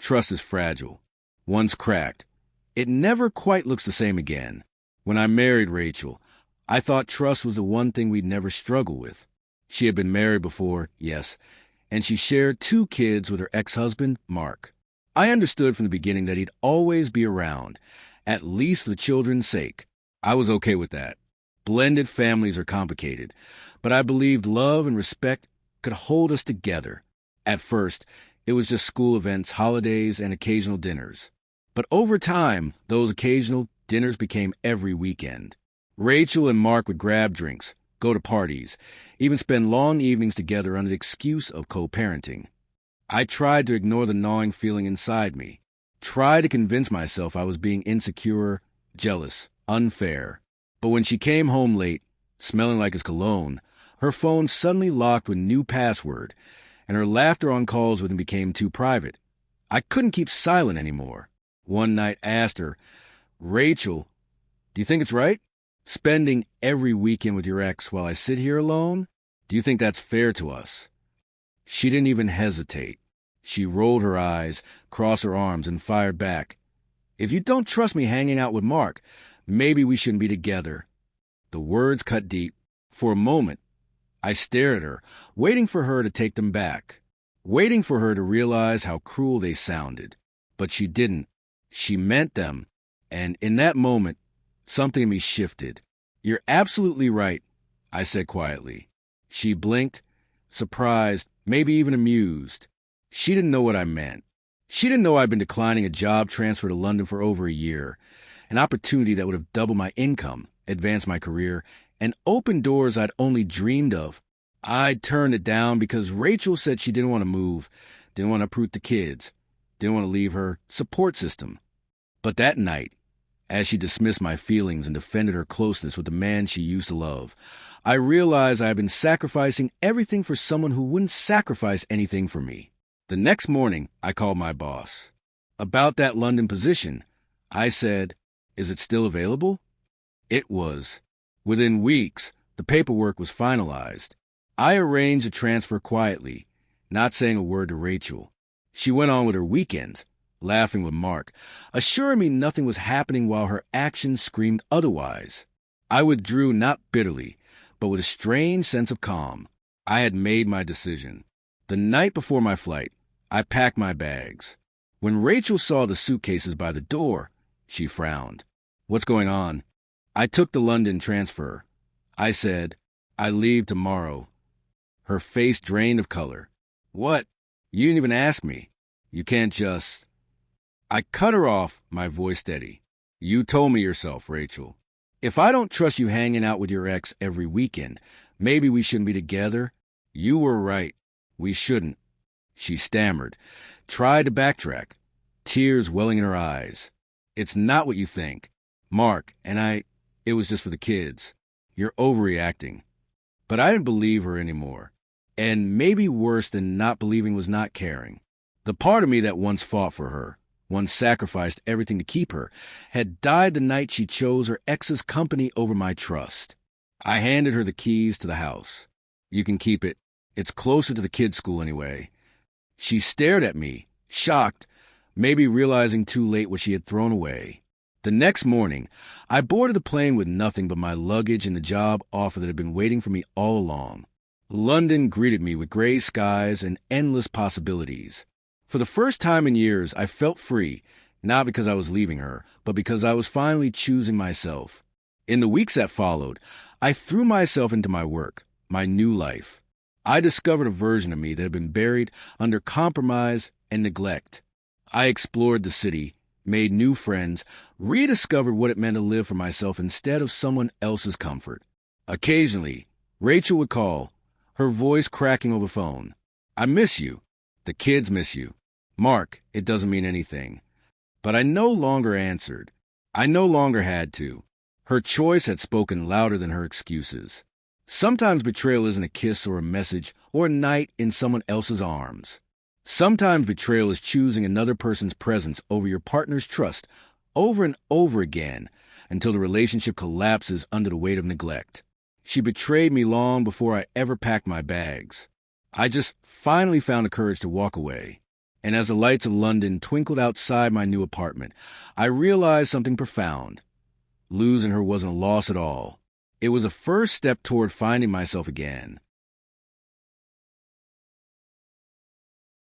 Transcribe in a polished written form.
Trust is fragile. Once cracked, it never quite looks the same again. When I married Rachel, I thought trust was the one thing we'd never struggle with. She had been married before, yes, and she shared 2 kids with her ex-husband, Mark. I understood from the beginning that he'd always be around, at least for the children's sake. I was okay with that. Blended families are complicated, but I believed love and respect could hold us together. At first, it was just school events, holidays, and occasional dinners. But over time, those occasional dinners became every weekend. Rachel and Mark would grab drinks, go to parties, even spend long evenings together under the excuse of co-parenting. I tried to ignore the gnawing feeling inside me, tried to convince myself I was being insecure, jealous, unfair. But when she came home late, smelling like his cologne, her phone suddenly locked with new password, and her laughter on calls with him became too private. I couldn't keep silent anymore. One night I asked her, "Rachel, do you think it's right? Spending every weekend with your ex while I sit here alone? Do you think that's fair to us?" She didn't even hesitate. She rolled her eyes, crossed her arms, and fired back. "If you don't trust me hanging out with Mark, maybe we shouldn't be together." The words cut deep. For a moment, I stared at her, waiting for her to take them back, waiting for her to realize how cruel they sounded. But she didn't. She meant them, and in that moment, something in me shifted. "You're absolutely right," I said quietly. She blinked, surprised, maybe even amused. She didn't know what I meant. She didn't know I'd been declining a job transfer to London for over a year, an opportunity that would have doubled my income, advanced my career, and opened doors I'd only dreamed of. I'd turned it down because Rachel said she didn't want to move, didn't want to uproot the kids, didn't want to leave her support system. But that night, as she dismissed my feelings and defended her closeness with the man she used to love, I realized I had been sacrificing everything for someone who wouldn't sacrifice anything for me. The next morning, I called my boss. About that London position, I said, "Is it still available?" It was. Within weeks, the paperwork was finalized. I arranged a transfer quietly, not saying a word to Rachel. She went on with her weekends, laughing with Mark, assuring me nothing was happening while her actions screamed otherwise. I withdrew not bitterly, but with a strange sense of calm. I had made my decision. The night before my flight, I packed my bags. When Rachel saw the suitcases by the door, she frowned. "What's going on?" "I took the London transfer." I said, "I leave tomorrow." Her face drained of color. "What? You didn't even ask me. You can't just—" I cut her off, my voice steady. "You told me yourself, Rachel. If I don't trust you hanging out with your ex every weekend, maybe we shouldn't be together." "You were right. We shouldn't." She stammered, tried to backtrack, tears welling in her eyes. "It's not what you think. Mark, and it was just for the kids. You're overreacting." But I didn't believe her anymore. And maybe worse than not believing was not caring. The part of me that once fought for her, once sacrificed everything to keep her, had died the night she chose her ex's company over my trust. I handed her the keys to the house. "You can keep it. It's closer to the kids' school anyway." She stared at me, shocked, maybe realizing too late what she had thrown away. The next morning, I boarded the plane with nothing but my luggage and the job offer that had been waiting for me all along. London greeted me with gray skies and endless possibilities. For the first time in years, I felt free, not because I was leaving her, but because I was finally choosing myself. In the weeks that followed, I threw myself into my work, my new life. I discovered a version of me that had been buried under compromise and neglect. I explored the city, made new friends, rediscovered what it meant to live for myself instead of someone else's comfort. Occasionally, Rachel would call, her voice cracking over the phone. "I miss you. The kids miss you. Mark, it doesn't mean anything." But I no longer answered. I no longer had to. Her choice had spoken louder than her excuses. Sometimes betrayal isn't a kiss or a message or a night in someone else's arms. Sometimes betrayal is choosing another person's presence over your partner's trust over and over again until the relationship collapses under the weight of neglect. She betrayed me long before I ever packed my bags. I just finally found the courage to walk away. And as the lights of London twinkled outside my new apartment, I realized something profound. Losing her wasn't a loss at all. It was a first step toward finding myself again.